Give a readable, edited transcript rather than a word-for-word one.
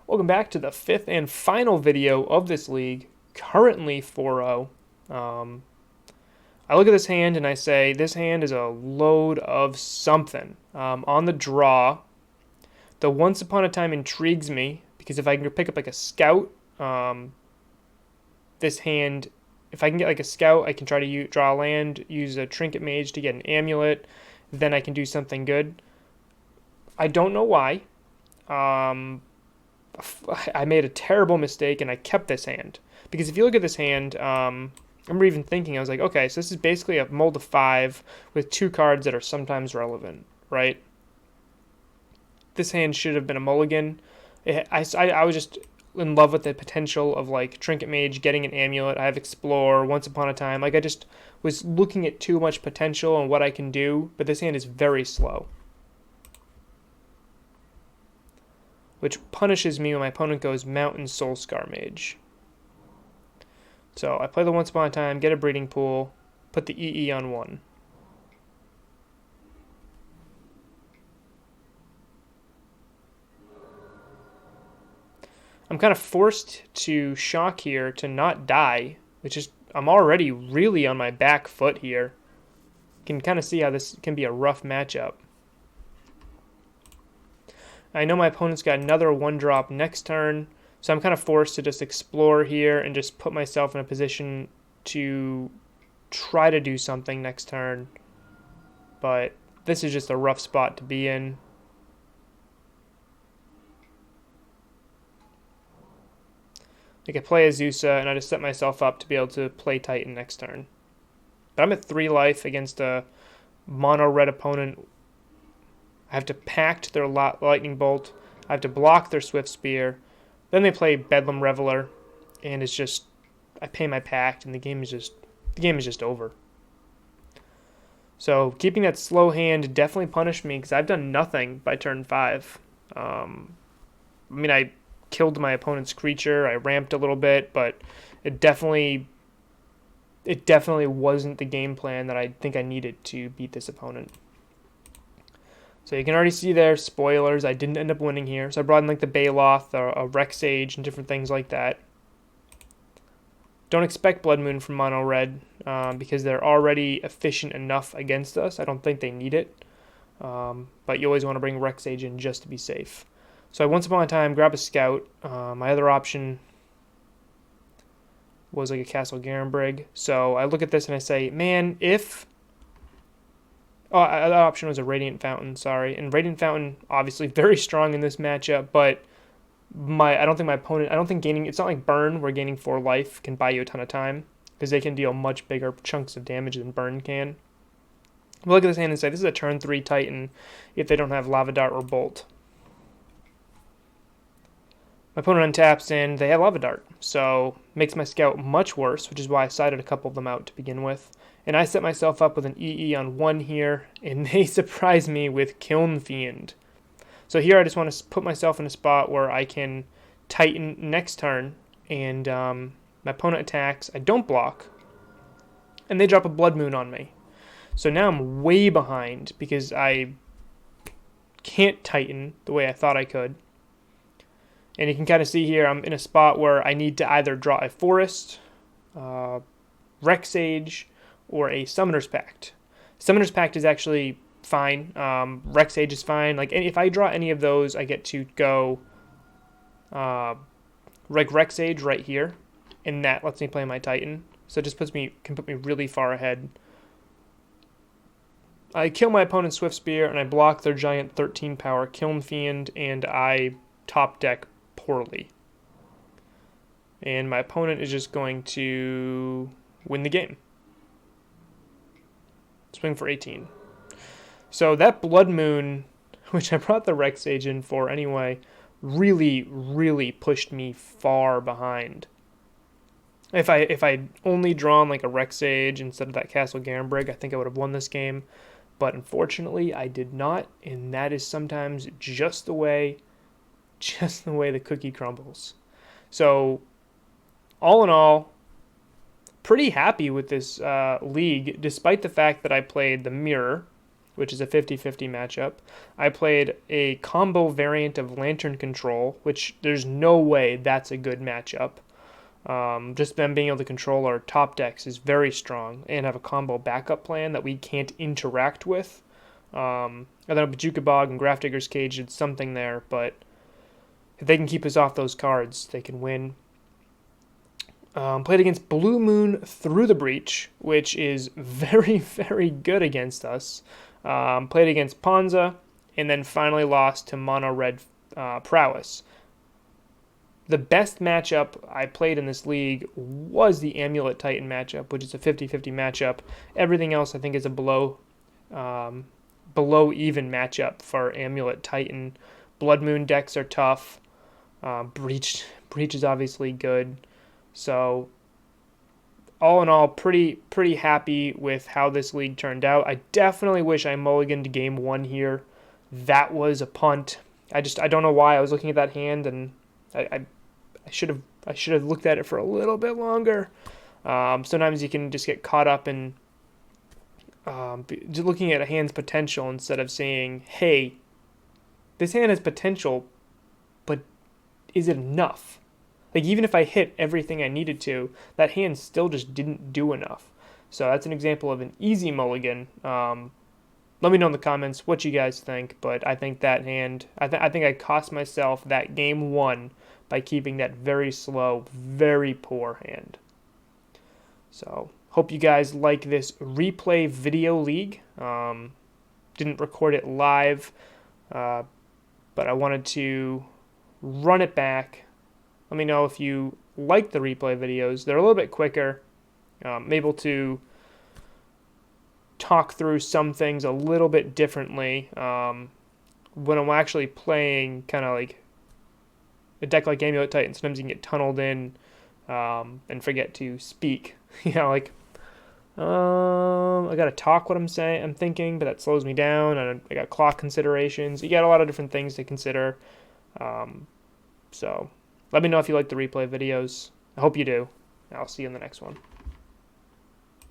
Welcome back to the fifth and final video of this league, currently 4-0. I look at this hand and I say, this hand is a load of something. On the draw, the Once Upon a Time intrigues me, because if I can pick up like a scout, this hand, if I can get like a scout, I can try to draw a land, use a Trinket Mage to get an Amulet, then I can do something good. I don't know why. I made a terrible mistake and I kept this hand. Because if you look at this hand, I remember even thinking, I was like, okay, so this is basically a mold of 5 with 2 cards that are sometimes relevant, right? This hand should have been a mulligan. I was just in love with the potential of like Trinket Mage, getting an Amulet. I have Explore, Once Upon a Time. Like I just was looking at too much potential and what I can do, but this hand is very slow, which punishes me when my opponent goes Mountain Soulscar Mage. So I play the Once Upon a Time, get a Breeding Pool, put the EE on 1. I'm kind of forced to shock here to not die, which is, I'm already really on my back foot here. You can kind of see how this can be a rough matchup. I know my opponent's got another 1-drop next turn, so I'm kind of forced to just explore here and just put myself in a position to try to do something next turn. But this is just a rough spot to be in. Like I play Azusa and I just set myself up to be able to play Titan next turn. But I'm at 3 life against a mono red opponent. I have to pact their lightning bolt. I have to block their swift spear. Then they play Bedlam Reveler, and it's just, I pay my pact, and the game is just over. So keeping that slow hand definitely punished me because I've done nothing by turn 5. I killed my opponent's creature. I ramped a little bit, but it definitely wasn't the game plan that I think I needed to beat this opponent. So you can already see there, spoilers, I didn't end up winning here. So I brought in like the Baloth, a Rexage, and different things like that. Don't expect Blood Moon from Mono Red because they're already efficient enough against us. I don't think they need it. But you always want to bring Rexage in just to be safe. So I Once Upon a Time, grab a Scout. My other option was like a Castle Garenbrig. So I look at this and I say, man, if... Oh, that option was a Radiant Fountain, sorry. And Radiant Fountain, obviously very strong in this matchup, but I don't think my opponent, I don't think gaining, it's not like Burn, where gaining 4 life can buy you a ton of time, because they can deal much bigger chunks of damage than Burn can. We'll look at this hand and say, this is a turn 3 Titan, if they don't have Lava Dart or Bolt. My opponent untaps and they have Lava Dart, so makes my Scout much worse, which is why I sided a couple of them out to begin with. And I set myself up with an EE on 1 here, and they surprise me with Kiln Fiend. So here I just want to put myself in a spot where I can Titan next turn, and my opponent attacks, I don't block, and they drop a Blood Moon on me. So now I'm way behind because I can't Titan the way I thought I could. And you can kind of see here I'm in a spot where I need to either draw a Forest, Rexage, or a Summoner's Pact. Summoner's Pact is actually fine. Rexage is fine. Like if I draw any of those, I get to go like Rexage right here, and that lets me play my Titan. So it just can put me really far ahead. I kill my opponent's Swift Spear, and I block their giant 13 power Kiln Fiend, and I top deck poorly. And my opponent is just going to win the game. Swing for 18. So that Blood Moon, which I brought the Rexage in for anyway, really pushed me far behind. If I'd only drawn like a Rexage instead of that Castle Garenbrig, I think I would have won this game. But unfortunately, I did not, and that is sometimes just the way the cookie crumbles. So, all in all, pretty happy with this league, despite the fact that I played the Mirror, which is a 50-50 matchup. I played a combo variant of Lantern Control, which there's no way that's a good matchup. Just them being able to control our top decks is very strong, and have a combo backup plan that we can't interact with. I thought Bajuka Bog and Grafdigger's Cage did something there, but if they can keep us off those cards, they can win. Played against Blue Moon Through the Breach, which is very, very good against us. Played against Ponza, and then finally lost to Mono Red Prowess. The best matchup I played in this league was the Amulet Titan matchup, which is a 50-50 matchup. Everything else I think is a below even matchup for Amulet Titan. Blood Moon decks are tough. Breach is obviously good. So all in all, pretty happy with how this league turned out. I definitely wish I mulliganed game 1 here. That was a punt. I don't know why I was looking at that hand, and I should have looked at it for a little bit longer. Sometimes you can just get caught up in just looking at a hand's potential instead of saying, hey, this hand has potential, but is it enough? Like, even if I hit everything I needed to, that hand still just didn't do enough. So that's an example of an easy mulligan. Let me know in the comments what you guys think, but I think that hand, I think I cost myself that game 1 by keeping that very slow, very poor hand. So hope you guys like this replay video league. Didn't record it live, but I wanted to run it back. Let me know if you like the replay videos. They're a little bit quicker. I'm able to talk through some things a little bit differently when I'm actually playing kind of like a deck like Amulet Titan. Sometimes you can get tunneled in and forget to speak. I gotta talk what I'm thinking, but that slows me down. And I got clock considerations. You got a lot of different things to consider. So let me know if you like the replay videos. I hope you do. I'll see you in the next one.